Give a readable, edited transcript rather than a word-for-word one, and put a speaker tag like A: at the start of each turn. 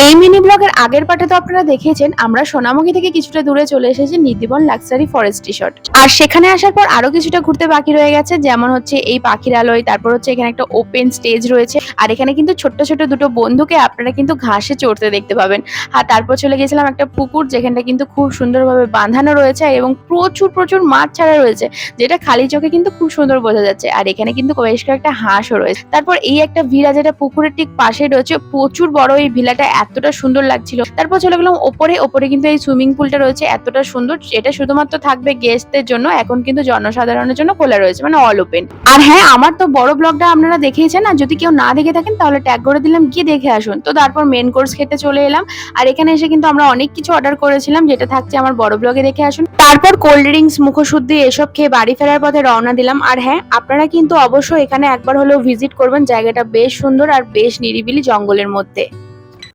A: এই মিনি ব্লগের আগের পার্টে তো আপনারা দেখেছেন আমরা সোনামুখী থেকে কিছুটা দূরে চলে এসেছি নিধিবন লাক্সারি ফরেস্ট রিসর্ট। আর সেখানে আসার পর আরো কিছুটা ঘুরতে বাকি রয়ে গেছে, যেমন হচ্ছে এই পাখিরালয়, তারপর হচ্ছে এখানে একটা ওপেন স্টেজ রয়েছে। আর এখানে কিন্তু ছোট্ট ছোট দুটো বন্ধুকে আপনারা কিন্তু ঘাসে চড়তে দেখতে পাবেন। আর তারপর চলে গেছিলাম একটা পুকুর, যেখানটা কিন্তু খুব সুন্দরভাবে বাঁধানো রয়েছে এবং প্রচুর প্রচুর মাছ ছাড়া রয়েছে, যেটা খালি চোখে কিন্তু খুব সুন্দর বোঝা যাচ্ছে। আর এখানে কিন্তু বেশ কয়েকটা হাঁসও রয়েছে। তারপর এই একটা ভিলা, যেটা পুকুরের ঠিক পাশে রয়েছে, প্রচুর বড় এই ভিলাটা, এতটা সুন্দর লাগছিল। তারপর চলে গেলাম ওপরে কিন্তু এই সুইমিং পুলটা রয়েছে, এতটা সুন্দর। এটা শুধুমাত্র থাকবে গেস্টদের জন্য, এখন কিন্তু জনসাধারণের জন্য খোলা রয়েছে, মানে অল ওপেন। আর হ্যাঁ, আমার তো বড় ব্লগটা আপনারা দেখেইছেন, আর যদি কেউ না দেখে থাকেন তাহলে ট্যাগ করে দিলাম, গিয়ে দেখে আসুন। তো তারপর মেন কোর্স খেতে চলে এলাম। আর এখানে এসে কিন্তু আমরা অনেক কিছু অর্ডার করেছিলাম, যেটা থাকছে আমার বড় ব্লগে, দেখে আসুন। তারপর কোল্ড ড্রিঙ্কস, মুখশুদ্ধি এসব খেয়ে বাড়ি ফেরার পথে রওনা দিলাম। আর হ্যাঁ, আপনারা কিন্তু অবশ্যই এখানে একবার হলেও ভিজিট করবেন, জায়গাটা বেশ সুন্দর আর বেশ নিরিবিলি জঙ্গলের মধ্যে।